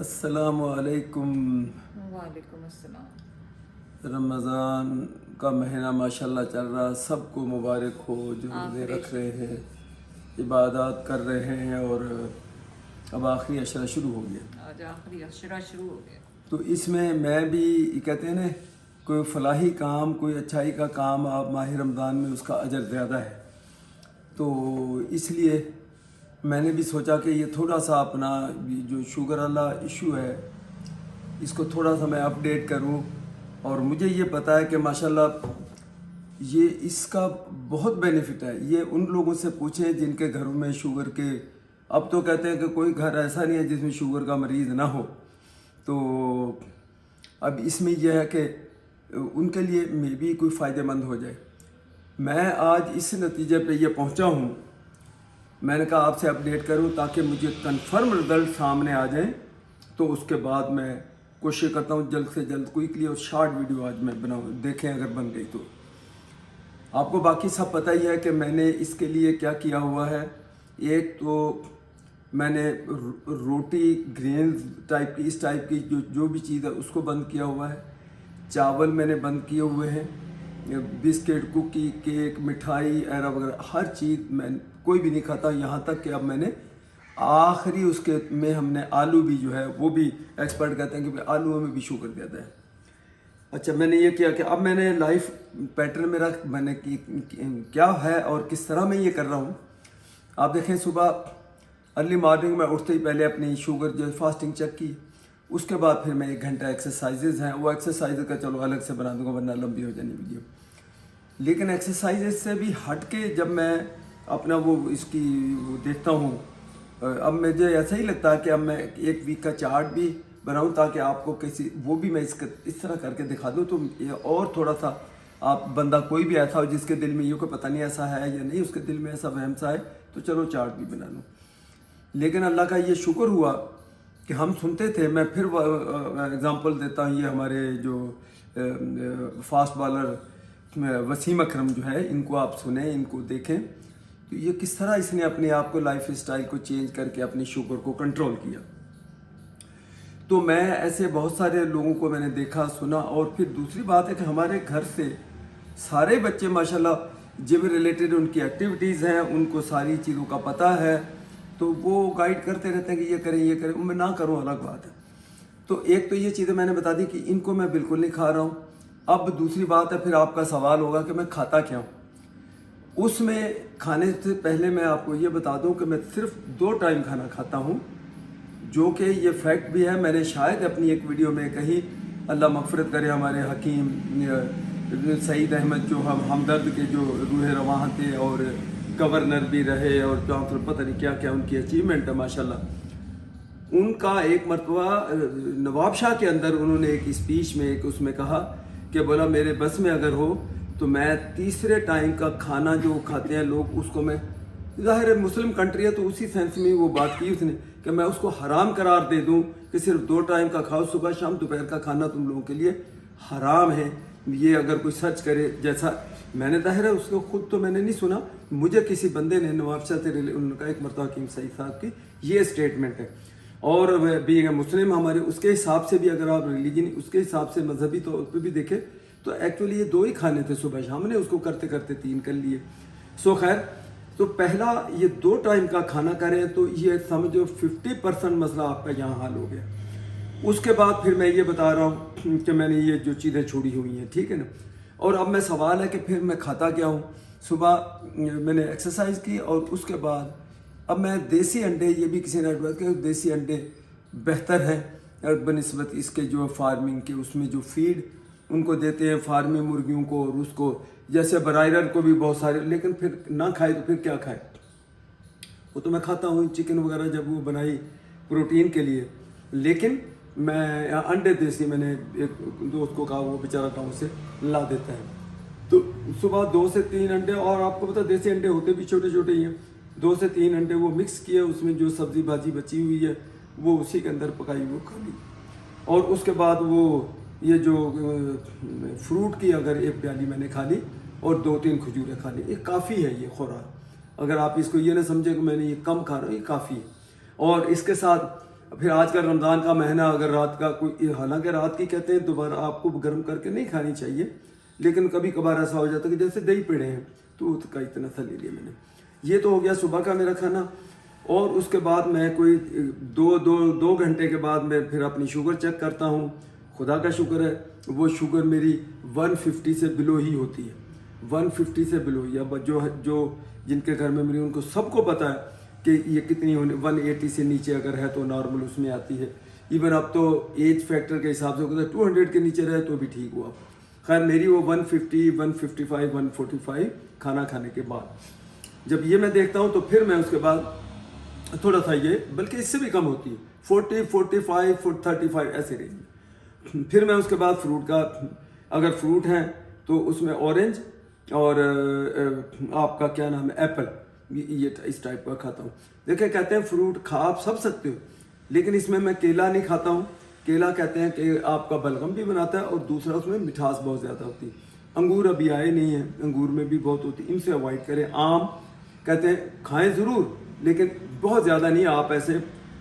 अस्सलामुअलैकुम। वालेकुम अस्सलाम। रमज़ान का महीना माशाल्लाह चल रहा, सबको मुबारक हो। जो रोज़े आखिरी रख रहे हैं, इबादत कर रहे हैं, और अब आखिरी अशरा शुरू हो गया। आज आखिरी अशरा शुरू हो गया। तो इसमें मैं भी कहते हैं ना, कोई फलाही काम, कोई अच्छाई का काम आप माह रमज़ान में उसका अजर ज़्यादा है। तो इसलिए मैंने भी सोचा कि ये थोड़ा सा अपना जो शुगर वाला इशू है इसको थोड़ा सा मैं अपडेट करूं। और मुझे ये पता है कि माशाल्लाह ये इसका बहुत बेनिफिट है। ये उन लोगों से पूछें जिनके घरों में शुगर के, अब तो कहते हैं कि कोई घर ऐसा नहीं है जिसमें शुगर का मरीज़ ना हो। तो अब इसमें यह है कि उनके लिए मे भी कोई फ़ायदेमंद हो जाए। मैं आज इस नतीजे पे ये पहुंचा हूँ, मैंने कहा आपसे अपडेट करूं ताकि मुझे कंफर्म रिजल्ट सामने आ जाए। तो उसके बाद मैं कोशिश करता हूं जल्द से जल्द क्विकली और शॉर्ट वीडियो आज मैं बनाऊं, देखें अगर बन गई तो। आपको बाकी सब पता ही है कि मैंने इसके लिए क्या किया हुआ है। एक तो मैंने रोटी, ग्रेन्स टाइप की, इस टाइप की जो भी चीज़ है उसको बंद किया हुआ है। चावल मैंने बंद किए हुए हैं। बिस्किट, कुकी, केक, मिठाई एरा वगैरह हर चीज़ मैं कोई भी नहीं खाता। यहाँ तक कि अब मैंने आखिरी उसके में हमने आलू भी जो है वो भी एक्सपर्ट कहते हैं कि भाई आलूओं में भी शुगर ज़्यादा है। अच्छा, मैंने ये किया कि अब मैंने लाइफ पैटर्न मेरा मैंने क्या है और किस तरह मैं ये कर रहा हूँ। आप देखें, सुबह अर्ली मॉर्निंग में उठते ही पहले अपनी शुगर जो फास्टिंग चेक की। उसके बाद फिर मैं 1 घंटा एक्सरसाइजेज हैं, वो एक्सरसाइज का चलो अलग से बना दूंगा वरना लंबी हो जानी वीडियो। लेकिन एक्सरसाइजेज से भी हट के जब मैं अपना वो इसकी वो देखता हूँ, अब मुझे ऐसा ही लगता है कि अब मैं 1 वीक का चार्ट भी बनाऊँ ताकि आपको किसी वो भी मैं इस तरह करके दिखा दूँ। तो ये और थोड़ा सा आप बंदा कोई भी ऐसा हो जिसके दिल में ये को पता नहीं ऐसा है या नहीं, उसके दिल में ऐसा वहम सा है, तो चलो चार्ट भी बना लूँ। लेकिन अल्लाह का ये शुक्र हुआ कि हम सुनते थे। मैं फिर एग्ज़ाम्पल देता हूँ, ये हमारे जो फास्ट बॉलर वसीम अकरम जो है, इनको आप सुने, इनको देखें। तो ये किस तरह इसने अपने आप को, लाइफ स्टाइल को चेंज करके अपनी शुगर को कंट्रोल किया। तो मैं ऐसे बहुत सारे लोगों को मैंने देखा, सुना। और फिर दूसरी बात है कि हमारे घर से सारे बच्चे माशाल्लाह जिम रिलेटेड उनकी एक्टिविटीज़ हैं, उनको सारी चीज़ों का पता है। तो वो गाइड करते रहते हैं कि ये करें ये करें, मैं ना करूं अलग बात है। तो एक तो ये चीज़ें मैंने बता दी कि इनको मैं बिल्कुल नहीं खा रहा हूँ। अब दूसरी बात है, फिर आपका सवाल होगा कि मैं खाता क्या हूँ। उसमें खाने से पहले मैं आपको ये बता दूं कि मैं सिर्फ 2 टाइम खाना खाता हूँ, जो कि ये फैक्ट भी है। मैंने शायद अपनी एक वीडियो में कही, अल्लाह मग़फ़िरत करे हमारे हकीम सईद अहमद जो हमदर्द के जो रूह रवां थे और गवर्नर भी रहे और काउंसिल, पता नहीं क्या क्या उनकी अचीवमेंट है माशाल्लाह। उनका एक मरतबा नवाबशाह के अंदर उन्होंने एक स्पीच में एक उसमें कहा कि बोला मेरे बस में अगर हो तो मैं तीसरे टाइम का खाना जो खाते हैं लोग उसको मैं, ज़ाहिर है मुस्लिम कंट्री है तो उसी सेंस में वो बात की उसने कि मैं उसको हराम करार दे दूं कि सिर्फ 2 टाइम का खाओ, सुबह शाम। दोपहर का खाना तुम लोगों के लिए हराम है। ये अगर कोई सर्च करे, जैसा मैंने, ज़ाहिर है उसको खुद तो मैंने नहीं सुना, मुझे किसी बंदे ने नवाबशाह से उनका एक मरतबा हकीम सईद साहब की ये स्टेटमेंट है। और बीइंग मुस्लिम हमारे उसके हिसाब से भी, अगर आप रिलीजन उसके हिसाब से मजहबी तौर पर भी देखें तो एक्चुअली ये 2 ही खाने थे सुबह शाम, ने उसको करते करते 3 कर लिए। सो खैर, तो पहला ये 2 टाइम का खाना करें तो ये समझो 50% मसला आपका यहाँ हल हो गया। उसके बाद फिर मैं ये बता रहा हूँ कि मैंने ये जो चीज़ें छोड़ी हुई हैं, ठीक है ना। और अब मैं सवाल है कि फिर मैं खाता क्या हूँ। सुबह मैंने एक्सरसाइज की और उसके बाद अब मैं देसी अंडे, ये भी किसी ने एडवाइस किया देसी अंडे बेहतर हैं बनिस्बत इसके जो फार्मिंग के, उसमें जो फीड उनको देते हैं फार्मिंग मुर्गियों को, और उसको जैसे ब्रायलर को भी बहुत सारे, लेकिन फिर ना खाए तो फिर क्या खाए। वो तो मैं खाता हूँ चिकन वगैरह जब वो बनाई प्रोटीन के लिए। लेकिन मैं अंडे देसी, मैंने एक दोस्त को कहा, वो बेचारा गाँव से ला देता है। तो सुबह 2 से 3 अंडे, और आपको पता देसी अंडे होते भी छोटे छोटे ही हैं। 2 से 3 अंडे वो मिक्स किए, उसमें जो सब्जी भाजी बची हुई है वो उसी के अंदर पकाई, वो खा ली। और उसके बाद वो ये जो फ्रूट की अगर 1 प्याली मैंने खा ली और 2-3 खजूरें खा ली, ये काफ़ी है ये खुराक। अगर आप इसको ये ना समझे कि मैंने ये कम खा रहा हूँ, ये काफ़ी है। और इसके साथ फिर आजकल रमज़ान का महीना, अगर रात का कोई, हालांकि रात की कहते हैं दोबारा आपको गर्म करके नहीं खानी चाहिए, लेकिन कभी कभार ऐसा हो जाता है कि जैसे दही पेड़े हैं तो उसका इतना सा ले लिया मैंने। ये तो हो गया सुबह का मेरा खाना। और उसके बाद मैं कोई दो घंटे के बाद मैं फिर अपनी शुगर चेक करता हूँ। खुदा का शुक्र है वो शुगर मेरी 150 से बिलो ही होती है, 150 से बिलो ही। अब जो जिनके घर में मेरी, उनको सबको पता है कि ये कितनी होने, 180 से नीचे अगर है तो नॉर्मल उसमें आती है। इवन अब तो एज फैक्टर के हिसाब से होता है 200 के नीचे रहे तो भी ठीक हुआ। खैर मेरी वो 150, 155, 145 खाना खाने के बाद जब ये मैं देखता हूँ तो फिर मैं उसके बाद थोड़ा सा ये, बल्कि इससे भी कम होती है, 40, 45, 35 ऐसे रेंज। फिर मैं उसके बाद फ्रूट का, अगर फ्रूट है तो उसमें ऑरेंज और आपका क्या नाम है एप्पल, ये इस टाइप का खाता हूँ। देखिए कहते हैं फ्रूट खा आप सब सकते हो, लेकिन इसमें मैं केला नहीं खाता हूँ। केला कहते हैं कि आपका बलगम भी बनाता है और दूसरा उसमें मिठास बहुत ज़्यादा होती है। अंगूर अभी आए नहीं हैं, अंगूर में भी बहुत होती है, इनसे अवॉइड करें। आम कहते हैं खाएं ज़रूर, लेकिन बहुत ज़्यादा नहीं। आप ऐसे,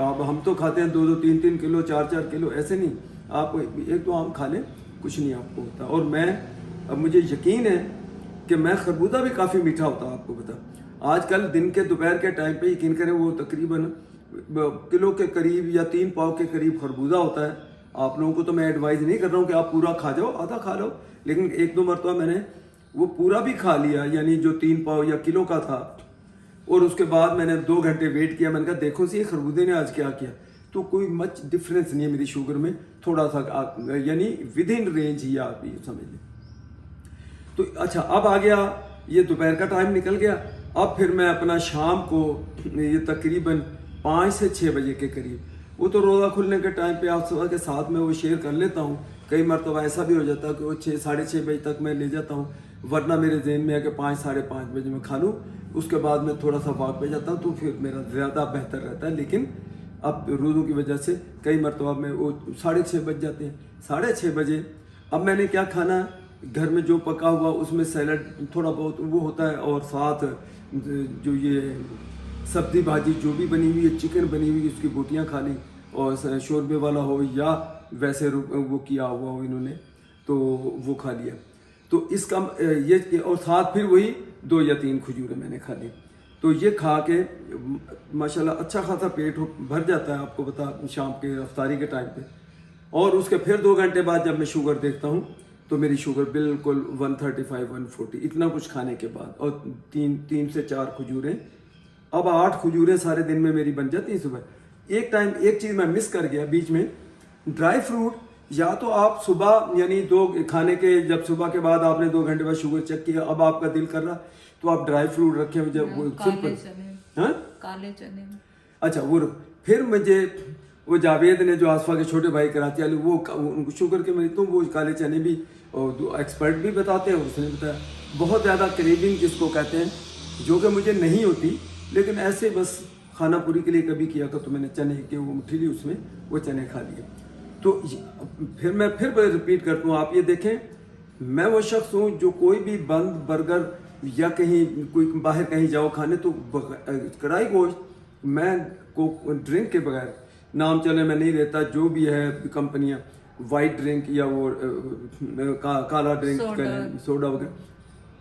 आप हम तो खाते हैं 2-2, 3-3 किलो, 4-4 किलो, ऐसे नहीं। आप एक दो आम खा लें, कुछ नहीं आपको होता। और मैं, अब मुझे यकीन है कि मैं खरबूजा भी काफ़ी मीठा होता है, आपको पता। आजकल दिन के दोपहर के टाइम पे यकीन करें वो तकरीबन किलो के करीब या 3 पाव के करीब खरबूजा होता है। आप लोगों को तो मैं एडवाइस नहीं कर रहा हूँ कि आप पूरा खा जाओ, आधा खा लो, लेकिन 1-2 मरतबा मैंने वो पूरा भी खा लिया, यानी जो 3 पाव या किलो का था। और उसके बाद मैंने 2 घंटे वेट किया, मैंने कहा देखो सी खरबूजे ने आज क्या किया। तो कोई मच डिफरेंस नहीं है मेरी शुगर में, थोड़ा सा यानी विद इन रेंज ही आप ये समझ लें। तो अच्छा, अब आ गया ये दोपहर का टाइम निकल गया। अब फिर मैं अपना शाम को ये तकरीबन 5 से 6 बजे के करीब, वो तो रोज़ा खुलने के टाइम पे आप सुबह के साथ में वो शेयर कर लेता हूँ। कई मरतबा ऐसा भी हो जाता है कि वो 6, साढ़े 6 बजे तक मैं ले जाता हूँ, वरना मेरे जहन में है कि 5, साढ़े 5 बजे मैं खा लूँ। उसके बाद मैं थोड़ा सा वॉक पे जाता हूँ तो फिर मेरा ज़्यादा बेहतर रहता है। लेकिन अब रोज़ों की वजह से कई मरतबा में वो 6:30 बज जाते हैं। 6:30 बजे अब मैंने क्या खाना, घर में जो पका हुआ उसमें सैलड थोड़ा बहुत वो होता है, और साथ जो ये सब्जी भाजी जो भी बनी हुई है, चिकन बनी हुई उसकी बोटियाँ खा ली, और शोरबे वाला हो या वैसे वो किया हुआ हो इन्होंने, तो वो खा लिया। तो इसका ये, और साथ फिर वही 2 या 3 खजूरें मैंने खा ली। तो ये खा के माशाल्लाह अच्छा खासा पेट भर जाता है, आपको बता, शाम के अफ्तारी के टाइम पे। और उसके फिर 2 घंटे बाद जब मैं शुगर देखता हूँ तो मेरी शुगर बिल्कुल 135, 140, इतना कुछ खाने के बाद, और 3 से 4 खजूरें। अब 8 खजूरें सारे दिन में मेरी बन जाती हैं सुबह। एक टाइम एक चीज़ मैं मिस कर गया बीच में, ड्राई फ्रूट। या तो आप सुबह यानी 2 खाने के, जब सुबह के बाद आपने 2 घंटे बाद शुगर चेक किया, अब आपका दिल कर रहा तो आप ड्राई फ्रूट रखे हुए, जब वो सिंपल, हाँ काले चने। अच्छा वो फिर मुझे वो जावेद ने जो आसफा के छोटे भाई कराची वाले, वो उनको शुगर के मरीज, तो वो काले चने भी और एक्सपर्ट भी बताते हैं, उसने बताया बहुत ज़्यादा क्रेविंग जिसको कहते हैं, जो कि मुझे नहीं होती, लेकिन ऐसे बस खाना पूरी के लिए कभी किया तो मैंने चने के वो मुट्ठी ली, उसमें वो चने खा लिए। तो फिर मैं फिर रिपीट करता हूँ, आप ये देखें, मैं वो शख्स हूँ जो कोई भी बंद बर्गर या कहीं कोई बाहर कहीं जाओ खाने तो कढ़ाई गोश्त मैं को ड्रिंक के बगैर, नाम चले मैं नहीं लेता, जो भी है कंपनियां, वाइट ड्रिंक या वो काला ड्रिंक, सोडा वगैरह,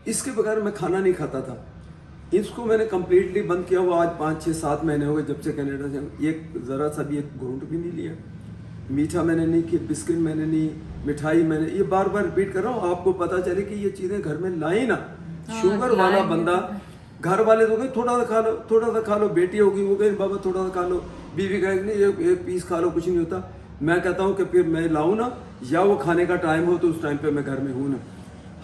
इसके बगैर मैं खाना नहीं खाता था। इसको मैंने कम्प्लीटली बंद किया हुआ आज 5, 6, 7 महीने हो गए जब से कनाडा से। एक ज़रा सा भी एक घूंट भी नहीं लिया, मीठा मैंने नहीं किया, बिस्किट मैंने नहीं, मिठाई मैंने, ये बार बार रिपीट कर रहा हूँ, आपको पता चले कि ये चीज़ें घर में लाई ना। शुगर वाला बंदा, घर वाले तो कहें थोड़ा सा खा लो, थोड़ा सा खा लो, बेटी होगी वो कहें बाबा थोड़ा सा खा लो, बीवी कहेगी नहीं एक पीस खा लो, कुछ नहीं होता। मैं कहता हूँ कि फिर मैं लाऊं ना, या वो खाने का टाइम हो तो उस टाइम पे मैं घर में हूँ ना।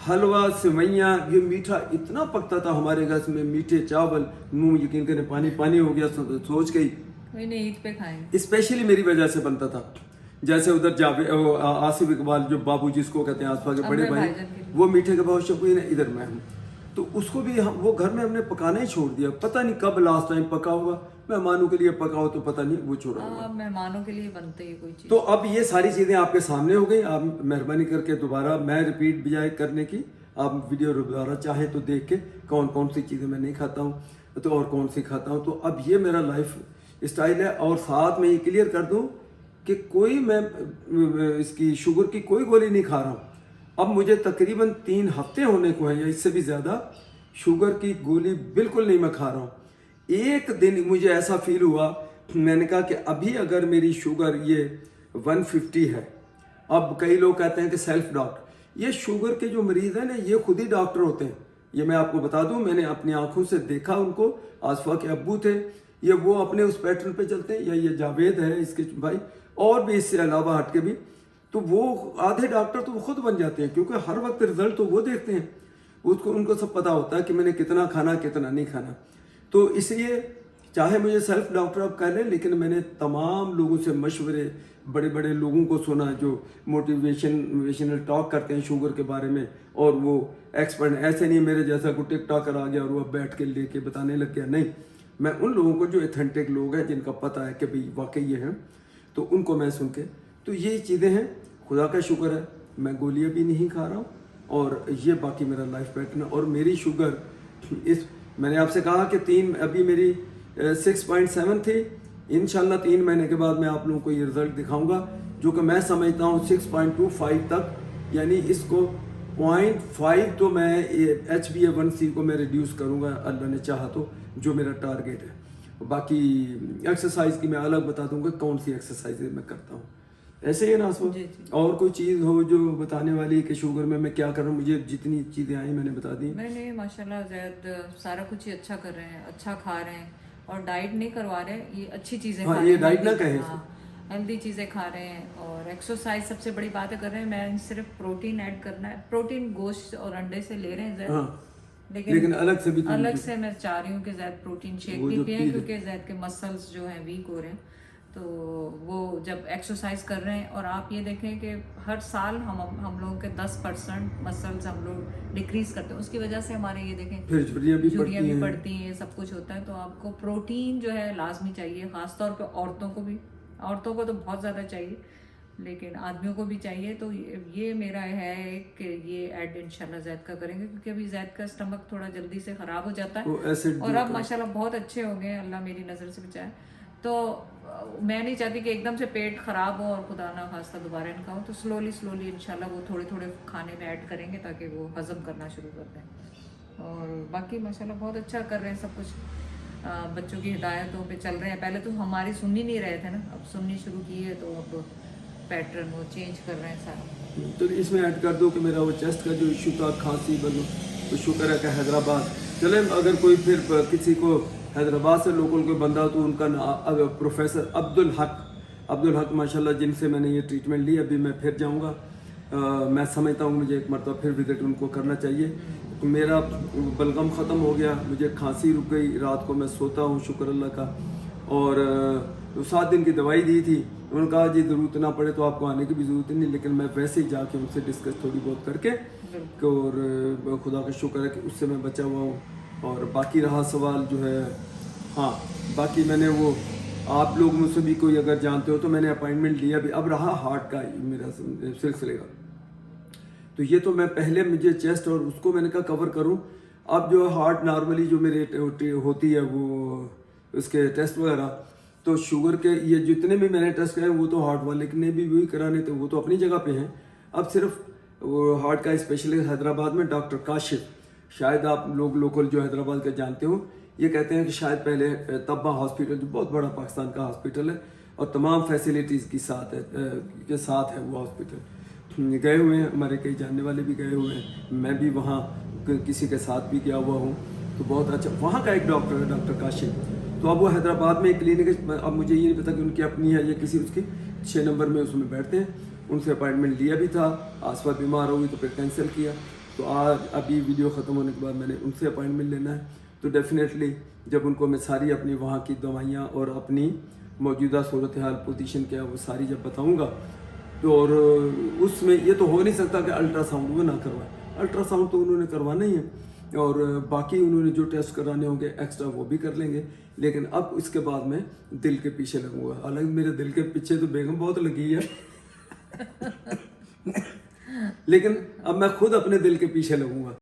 हलवा, सेवैयाँ, ये मीठा इतना पकता था हमारे घर में, मीठे चावल, मुंह यकीन करें पानी पानी हो गया सोच के ही। ईद पे खाएंगे स्पेशली मेरी वजह से बनता था। जैसे उधर जावे आसिफ इकबाल जो बाबू जिसको कहते हैं आसपास के बड़े भाई, वो मीठे के बहुत शौकीन है, इधर मैं हूँ, तो उसको भी हम वो घर में हमने पकाना ही छोड़ दिया। पता नहीं कब लास्ट टाइम पका होगा, मेहमानों के लिए पका हो तो पता नहीं, वो छोड़ा होगा। मेहमानों के लिए बनते ही कोई चीज। तो अब ये सारी चीज़ें आपके सामने हो गई। आप मेहरबानी करके दोबारा, मैं रिपीट बजाय करने की, आप वीडियो दोबारा चाहे तो देख के कौन कौन सी चीज़ें मैं नहीं खाता हूँ तो और कौन सी खाता हूँ। तो अब ये मेरा लाइफ स्टाइल है। और साथ में ये क्लियर कर दूं कि कोई मैं इसकी शुगर की कोई गोली नहीं खा रहा हूँ। अब मुझे तकरीबन 3 हफ्ते होने को है या इससे भी ज़्यादा शुगर की गोली बिल्कुल नहीं मैं खा रहा हूँ। एक दिन मुझे ऐसा फील हुआ, मैंने कहा कि अभी अगर मेरी शुगर ये 150 है, अब कई लोग कहते हैं कि सेल्फ डॉक्टर, ये शुगर के जो मरीज़ हैं ना ये खुद ही डॉक्टर होते हैं। ये मैं आपको बता दूं, मैंने अपनी आंखों से देखा उनको। आसफा के अब्बू थे, ये वो अपने उस पैटर्न पे चलते हैं, या ये जावेद है इसके भाई, और भी इससे अलावा हट के भी, तो वो आधे डॉक्टर तो वो खुद बन जाते हैं, क्योंकि हर वक्त रिजल्ट तो वो देखते हैं, उसको उनको सब पता होता है कि मैंने कितना खाना कितना नहीं खाना। तो इसलिए चाहे मुझे सेल्फ डॉक्टर आप कह लें, लेकिन मैंने तमाम लोगों से मशवरे, बड़े बड़े लोगों को सुना जो मोटिवेशनल टॉक करते हैं शुगर के बारे में, और वो एक्सपर्ट, ऐसे नहीं मेरे जैसा कोई टिकटॉकर आ गया और वो बैठ के लेके बताने लग गया, नहीं। मैं उन लोगों को जो एथेंटिक लोग हैं, जिनका पता है कि भाई वाकई ये हैं, तो उनको मैं सुन के, तो ये चीज़ें हैं। खुदा का शुक्र है मैं गोलियां भी नहीं खा रहा हूँ, और ये बाकी मेरा लाइफ पैटर्न है। और मेरी शुगर मैंने आपसे कहा कि अभी मेरी 6.7 थी। इंशाल्लाह 3 महीने के बाद मैं आप लोगों को ये रिजल्ट दिखाऊंगा, जो कि मैं समझता हूँ 6.25 तक, यानी इसको 0.5 तो मैं HbA1c को मैं रिड्यूस करूंगा अल्लाह ने चाहा तो, जो मेरा टारगेट है। बाकी एक्सरसाइज की मैं अलग बता दूंगा कौन सी एक्सरसाइज मैं करता हूँ। ऐसे ही है ना आसफा? और कोई चीज़ हो जो बताने वाली कि शुगर में मैं क्या कर रहा हूँ? मुझे जितनी चीज़ें आई मैंने बता दी। नहीं माशाल्लाह ज़ैद सारा कुछ ही अच्छा कर रहे हैं, अच्छा खा रहे हैं, और डाइट नहीं करवा रहे, ये अच्छी चीज़ें खा रहे हैं। ये डाइट ना कहें, हेल्दी चीज़ें खा रहे हैं, और एक्सरसाइज सबसे बड़ी बात है कर रहे हैं। मैं सिर्फ प्रोटीन ऐड करना है, प्रोटीन गोश्त और अंडे से ले रहे हैं ज़ैद, लेकिन अलग से भी अलग से मैं चाह रही हूँ कि ज़ैद प्रोटीन शेक भी पिए, क्योंकि ज़ैद के मसल्स जो हैं वीक हो रहे हैं। तो वो जब एक्सरसाइज कर रहे हैं, और आप ये देखें कि हर साल हम लोगों के 10% मसल्स हम लोग डिक्रीज करते हैं, उसकी वजह से हमारे ये देखें फिर झुर्रियाँ भी पड़ती हैं, सब कुछ होता है। तो आपको प्रोटीन जो है लाजमी चाहिए, खासतौर पे औरतों को भी, औरतों को तो बहुत ज़्यादा चाहिए, लेकिन आदमियों को भी चाहिए। तो ये मेरा है कि ये ऐड इंशाल्लाह ज़ैद का करेंगे, क्योंकि अभी ज़ैद का स्टमक थोड़ा जल्दी से ख़राब हो जाता है, और अब माशाल्लाह बहुत अच्छे हो गए, अल्लाह मेरी नज़र से बचाए। तो मैं नहीं चाहती कि एकदम से पेट ख़राब हो और खुदा ना खास्ता दोबारा इनका हो। तो स्लोली इंशाल्लाह वो थोड़े थोड़े खाने में ऐड करेंगे, ताकि वो हज़म करना शुरू कर दें। और बाकी माशाल्लाह बहुत अच्छा कर रहे हैं सब कुछ, बच्चों की हिदायतों पे चल रहे हैं। पहले तो हमारी सुन ही नहीं रहे थे ना, अब सुननी शुरू की है, तो अब पैटर्न वो चेंज कर रहे हैं सारा। तो इसमें ऐड कर दो कि मेरा वो चेस्ट का जो इशू था, खांसी बनो, तो शुक्र है कि हैदराबाद चले। अगर कोई फिर किसी को हैदराबाद से लोकल कोई बंदा हो, तो उनका प्रोफेसर अब्दुल हक माशाल्लाह, जिनसे मैंने ये ट्रीटमेंट ली, अभी मैं फिर जाऊँगा। मैं समझता हूँ मुझे एक मरतबा फिर विजिट उनको करना चाहिए। तो मेरा बलगम ख़त्म हो गया, मुझे खांसी रुक गई, रात को मैं सोता हूँ शुक्र अल्लाह का। और 7 दिन की दवाई दी थी, उन्होंने कहा जी ज़रूरत ना पड़े तो आपको आने की भी ज़रूरत नहीं, लेकिन मैं वैसे ही जाके उनसे डिस्कस थोड़ी बहुत करके, और खुदा का शुक्र है कि उससे मैं बचा हुआ हूँ। और बाकी रहा सवाल जो है, हाँ बाकी मैंने वो, आप लोग मुझसे भी कोई अगर जानते हो तो मैंने अपॉइंटमेंट लिया भी। अब रहा हार्ट का मेरा सिलसिले का, तो ये तो मैं पहले मुझे चेस्ट और उसको मैंने कहा कवर करूं। अब जो हार्ट नॉर्मली जो मेरे होती है वो उसके टेस्ट वगैरह, तो शुगर के ये जितने भी मैंने टेस्ट कराए वो तो हार्ट वाले ने भी वही कराने थे, वो तो अपनी जगह पे हैं। अब सिर्फ वो हार्ट का स्पेशलिस्ट हैदराबाद में डॉक्टर काशिफ, शायद आप लोग लोकल जो हैदराबाद के जानते हो, ये कहते हैं कि शायद पहले तब्बा हॉस्पिटल जो बहुत बड़ा पाकिस्तान का हॉस्पिटल है और तमाम फैसिलिटीज़ के साथ है वो हॉस्पिटल। गए हुए हैं, हमारे कई जानने वाले भी गए हुए हैं, मैं भी वहाँ किसी के साथ भी गया हुआ हूँ। तो बहुत अच्छा वहाँ का एक डॉक्टर है, डॉक्टर काशिफ। तो अब वो हैदराबाद में एक क्लिनिक है, अब मुझे ये नहीं पता कि उनकी अपनी है या किसी उसकी, 6 नंबर में उसमें बैठते हैं। उनसे अपॉइंटमेंट लिया भी था, आसफा बीमार हो गई तो फिर कैंसिल किया। तो आज अभी वीडियो ख़त्म होने के बाद मैंने उनसे अपॉइंटमेंट लेना है। तो डेफिनेटली जब उनको मैं सारी अपनी वहाँ की दवाइयाँ और अपनी मौजूदा सूरत हाल पोजीशन क्या वो सारी जब बताऊँगा, तो और उसमें ये तो हो नहीं सकता कि अल्ट्रासाउंड वो ना करवाए, अल्ट्रासाउंड तो उन्होंने करवाना ही है, और बाकी उन्होंने जो टेस्ट कराने होंगे एक्स्ट्रा वो भी कर लेंगे। लेकिन अब इसके बाद मैं दिल के पीछे लगूंगा। हालांकि मेरे दिल के पीछे तो बेगम बहुत लगी है लेकिन अब मैं खुद अपने दिल के पीछे लगूंगा।